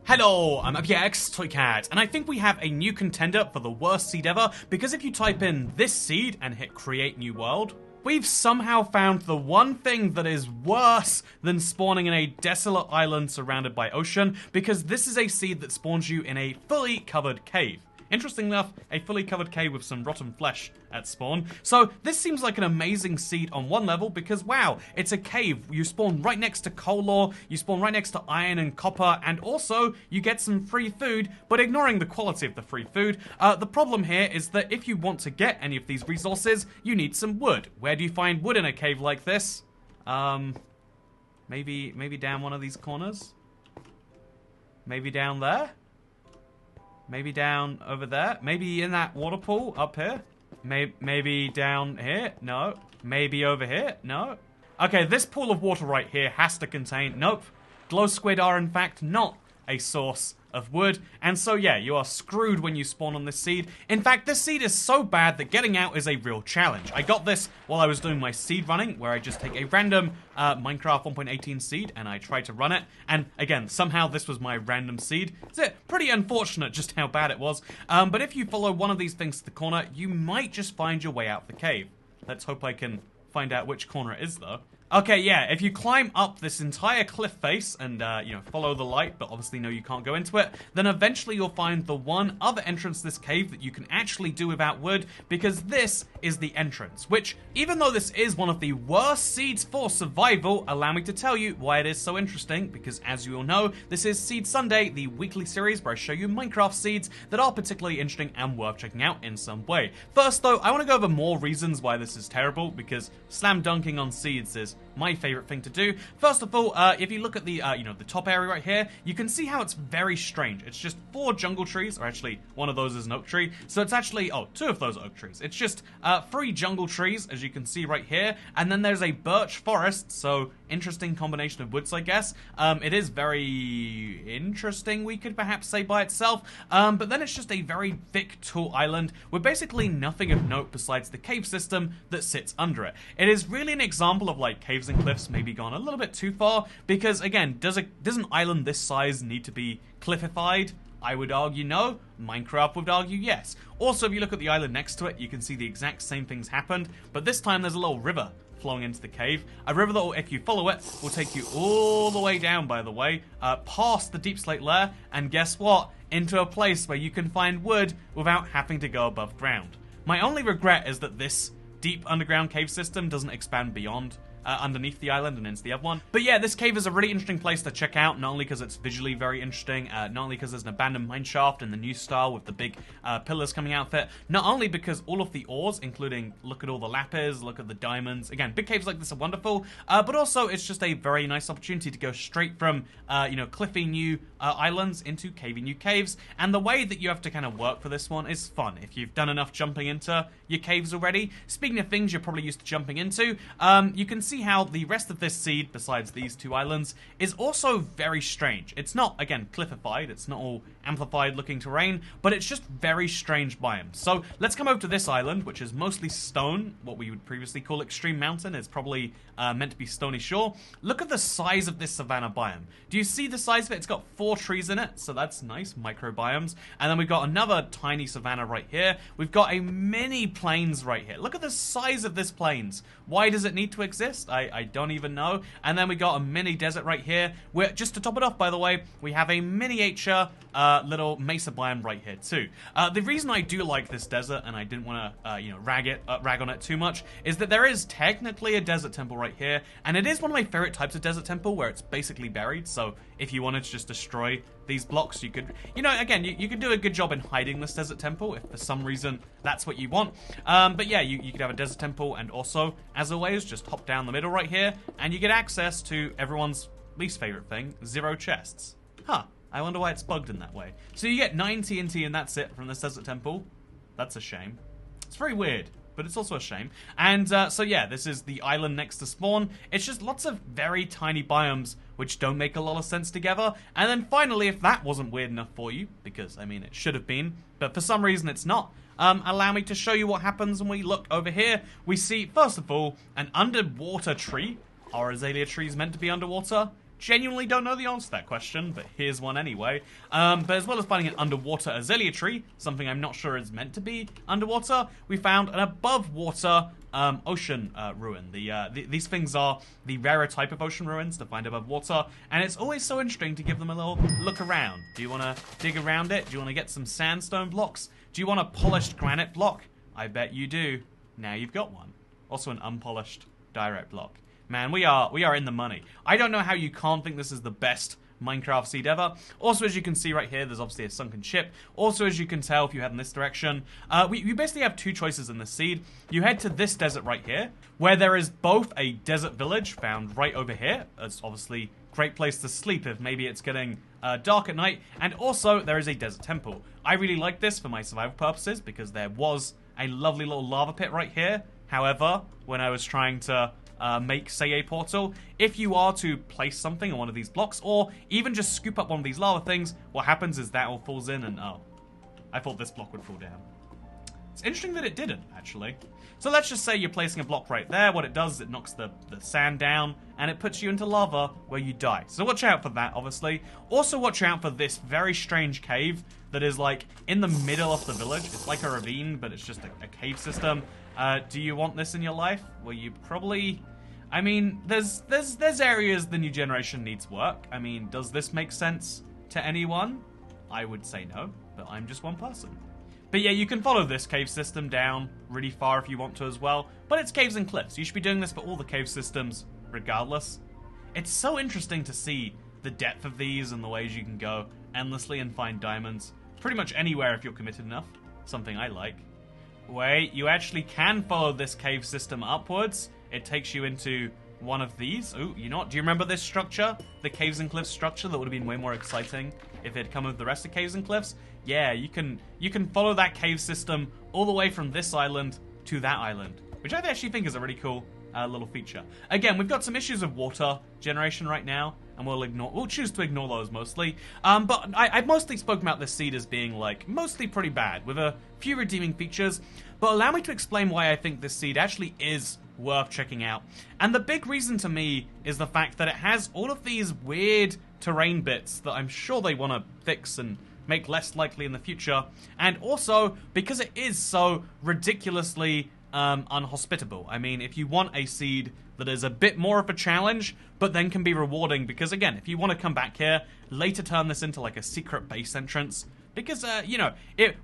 Hello, I'm UpYX Toycat, and I think we have a new contender for the worst seed ever, because if you type in this seed and hit create new world, we've somehow found the one thing that is worse than spawning in a desolate island surrounded by ocean, because this is a seed that spawns you in a fully covered cave. Interestingly enough, a fully covered cave with some rotten flesh at spawn. So this seems like an amazing seed on one level because, wow, it's a cave. You spawn right next to coal ore, you spawn right next to iron and copper, and also you get some free food, but ignoring the quality of the free food, the problem here is that if you want to get any of these resources, you need some wood. Where do you find wood in a cave like this? Maybe down one of these corners? Maybe down there? Maybe down over there? Maybe in that water pool up here? Maybe down here? No. Maybe over here? No. Okay, this pool of water right here has to contain... Nope. Glow squid are in fact not a source of wood, and so yeah, you are screwed when you spawn on this seed. In fact, this seed is so bad that getting out is a real challenge. I got this while I was doing my seed running, where I just take a random Minecraft 1.18 seed and I try to run it, and again, somehow this was my random seed. It's pretty unfortunate just how bad it was, but if you follow one of these things to the corner, you might just find your way out of the cave. Let's hope I can find out which corner it is, though. Okay, yeah, if you climb up this entire cliff face and, you know, follow the light, but obviously no, you can't go into it, then eventually you'll find the one other entrance to this cave that you can actually do without wood, because this is the entrance, which, even though this is one of the worst seeds for survival, allow me to tell you why it is so interesting, because as you all know, this is Seed Sunday, the weekly series where I show you Minecraft seeds that are particularly interesting and worth checking out in some way. First, though, I want to go over more reasons why this is terrible, because slam dunking on seeds is my favorite thing to do. First of all, if you look at the, you know, the top area right here, you can see how it's very strange. It's just 4 jungle trees, or actually, one of those is an oak tree. So it's actually, 2 of those oak trees. It's just 3 jungle trees, as you can see right here, and then there's a birch forest, so interesting combination of woods, I guess. It is very interesting, we could perhaps say by itself, but then it's just a very thick, tall island with basically nothing of note besides the cave system that sits under it. It is really an example of, like, caves and cliffs maybe gone a little bit too far, because again, does an island this size need to be cliffified? I would argue no. Minecraft would argue yes. Also, if you look at the island next to it, you can see the exact same things happened, but this time there's a little river flowing into the cave. A river that, if you follow it, will take you all the way down, by the way, past the deep slate layer, and guess what? Into a place where you can find wood without having to go above ground. My only regret is that this deep underground cave system doesn't expand beyond underneath the island and into the other one. But yeah, this cave is a really interesting place to check out, not only because it's visually very interesting, not only because there's an abandoned mineshaft in the new style with the big pillars coming out of it, not only because all of the ores, including, look at all the lapis, look at the diamonds, again, big caves like this are wonderful, but also it's just a very nice opportunity to go straight from, you know, cliffy new islands into cavey new caves, and the way that you have to kind of work for this one is fun. If you've done enough jumping into your caves already, speaking of things you're probably used to jumping into, you can see how the rest of this seed, besides these 2 islands, is also very strange. It's not, again, cliffified, it's not all amplified looking terrain, but it's just very strange biomes. So let's come over to this island, which is mostly stone, what we would previously call Extreme Mountain. It's probably meant to be Stony Shore. Look at the size of this savanna biome. Do you see the size of it? It's got 4 trees in it, so that's nice, microbiomes. And then we've got another tiny savanna right here. We've got a mini plains right here. Look at the size of this plains. Why does it need to exist? I don't even know. And then we got a mini desert right here. Where, just to top it off, by the way, we have a miniature little mesa biome right here too. The reason I do like this desert, and I didn't want to, you know, rag on it too much, is that there is technically a desert temple right here, and it is one of my favorite types of desert temple where it's basically buried. So if you wanted to just destroy these blocks, you could, you know, again, you could do a good job in hiding this desert temple if for some reason that's what you want. But yeah, you could have a desert temple, and also, as always, just hop down the middle right here, and you get access to everyone's least favorite thing, 0 chests. Huh, I wonder why it's bugged in that way. So you get 9 TNT and that's it from this desert temple. That's a shame. It's very weird, but it's also a shame. And so yeah, this is the island next to spawn. It's just lots of very tiny biomes which don't make a lot of sense together. And then finally, if that wasn't weird enough for you, because I mean it should have been, but for some reason it's not, allow me to show you what happens when we look over here. We see, first of all, an underwater tree. Are azalea trees meant to be underwater? genuinely don't know the answer to that question, but here's one anyway. But as well as finding an underwater azalea tree, something I'm not sure is meant to be underwater, we found an above water ocean ruin. These things are the rarer type of ocean ruins to find above water, and it's always so interesting to give them a little look around. Do you want to dig around it? Do you want to get some sandstone blocks? Do you want a polished granite block? I bet you do. Now you've got one. Also an unpolished direct block. Man, we are in the money. I don't know how you can't think this is the best Minecraft seed ever. Also, as you can see right here, there's obviously a sunken ship. Also, as you can tell, if you head in this direction, we basically have two choices in this seed. You head to this desert right here, where there is both a desert village found right over here. It's obviously a great place to sleep if maybe it's getting dark at night. And also, there is a desert temple. I really like this for my survival purposes because there was a lovely little lava pit right here. However, when I was trying to make, say, a portal, if you are to place something on one of these blocks, or even just scoop up one of these lava things, what happens is that all falls in and, oh, I thought this block would fall down. It's interesting that it didn't, actually. So let's just say you're placing a block right there. What it does is it knocks the sand down, and it puts you into lava where you die. So watch out for that, obviously. Also watch out for this very strange cave that is, like, in the middle of the village. It's like a ravine, but it's just a cave system. Do you want this in your life? Well, you probably... I mean, there's areas the new generation needs work. I mean, does this make sense to anyone? I would say no, but I'm just one person. But yeah, you can follow this cave system down really far if you want to as well. But it's caves and cliffs. You should be doing this for all the cave systems regardless. It's so interesting to see the depth of these and the ways you can go endlessly and find diamonds pretty much anywhere if you're committed enough. Something I like. Wait, you actually can follow this cave system upwards. It takes you into one of these. Ooh, you know what? Do you remember this structure? The caves and cliffs structure that would have been way more exciting if it had come with the rest of caves and cliffs? Yeah, you can follow that cave system all the way from this island to that island, which I actually think is a really cool little feature. Again, we've got some issues of water generation right now, and we'll choose to ignore those mostly. But I've mostly spoken about this seed as being, like, mostly pretty bad, with a few redeeming features. But allow me to explain why I think this seed actually is worth checking out. And the big reason to me is the fact that it has all of these weird terrain bits that I'm sure they want to fix and make less likely in the future. And also, because it is so ridiculously unhospitable. I mean, if you want a seed that is a bit more of a challenge, but then can be rewarding, because again, if you want to come back here, later turn this into like a secret base entrance, because, you know,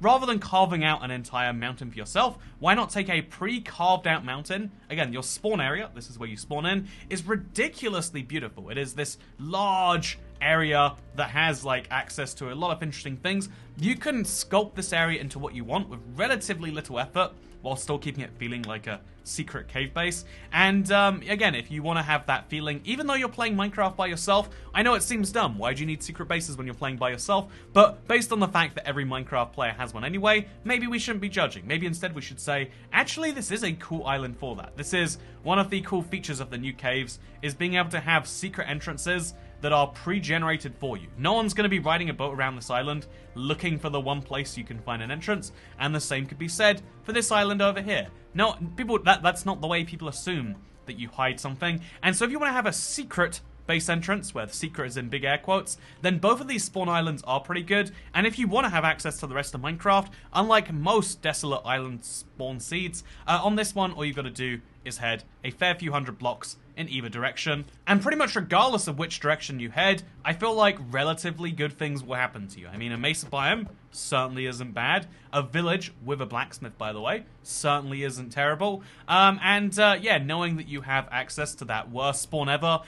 rather than carving out an entire mountain for yourself, why not take a pre-carved out mountain? Again, your spawn area, this is where you spawn in, is ridiculously beautiful. It is this large area that has, like, access to a lot of interesting things. You can sculpt this area into what you want with relatively little effort, while still keeping it feeling like a secret cave base. And again, if you want to have that feeling, even though you're playing Minecraft by yourself, I know it seems dumb. Why do you need secret bases when you're playing by yourself? But based on the fact that every Minecraft player has one anyway, maybe we shouldn't be judging. Maybe instead we should say, actually, this is a cool island for that. This is one of the cool features of the new caves, is being able to have secret entrances that are pre-generated for you. No one's going to be riding a boat around this island looking for the one place you can find an entrance, and the same could be said for this island over here. No, that's not the way people assume that you hide something. And so if you want to have a secret base entrance, where the secret is in big air quotes, then both of these spawn islands are pretty good. And if you want to have access to the rest of Minecraft, unlike most desolate island spawn seeds, on this one all you've got to do is head a fair few hundred blocks in either direction, and pretty much regardless of which direction you head, I feel like relatively good things will happen to you. I mean, a mesa biome certainly isn't bad. A village with a blacksmith, by the way, certainly isn't terrible. Yeah, knowing that you have access to that worst spawn ever,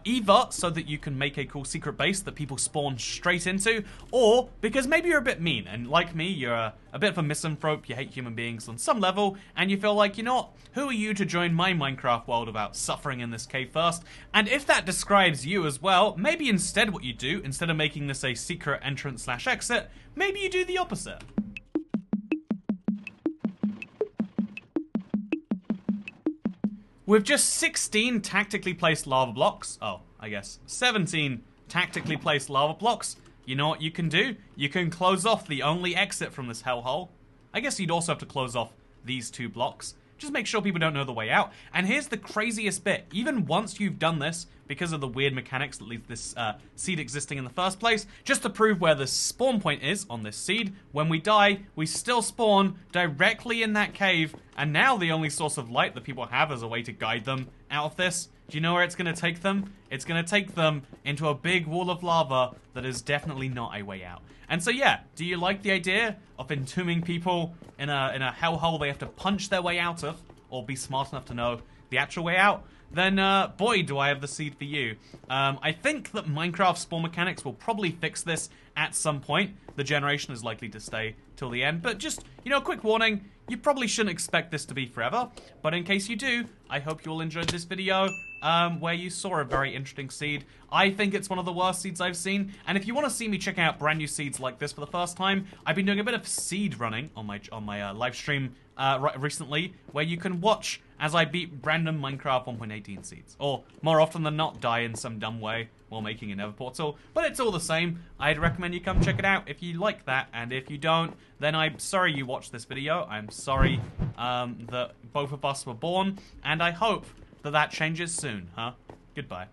either so that you can make a cool secret base that people spawn straight into, or because maybe you're a bit mean, and like me, you're a bit of a misanthrope, you hate human beings on some level, and you feel like, you know what, who are you to join my Minecraft world without suffering in this cave first? And if that describes you as well, maybe instead what you do, instead of making this a secret entrance / exit, maybe you do the opposite. With just 16 tactically placed lava blocks, I guess 17 tactically placed lava blocks, you know what you can do? You can close off the only exit from this hellhole. I guess you'd also have to close off these two blocks, just make sure people don't know the way out. And here's the craziest bit. Even once you've done this, because of the weird mechanics that leads this seed existing in the first place, just to prove where the spawn point is on this seed, when we die, we still spawn directly in that cave, and now the only source of light that people have as a way to guide them out of this. Do you know where it's going to take them? It's going to take them into a big wall of lava that is definitely not a way out. And so yeah, do you like the idea of entombing people in a hellhole they have to punch their way out of, or be smart enough to know the actual way out? Then boy, do I have the seed for you. I think that Minecraft spawn mechanics will probably fix this at some point. The generation is likely to stay till the end, but just, you know, a quick warning, you probably shouldn't expect this to be forever, but in case you do, I hope you all enjoyed this video where you saw a very interesting seed. I think it's one of the worst seeds I've seen, and if you want to see me check out brand new seeds like this for the first time, I've been doing a bit of seed running on my live stream recently, where you can watch as I beat random Minecraft 1.18 seeds, or more often than not die in some dumb way while making a nether portal, but it's all the same. I'd recommend you come check it out if you like that, and if you don't, then I'm sorry you watched this video. I'm sorry that both of us were born, and I hope that changes soon, huh? Goodbye.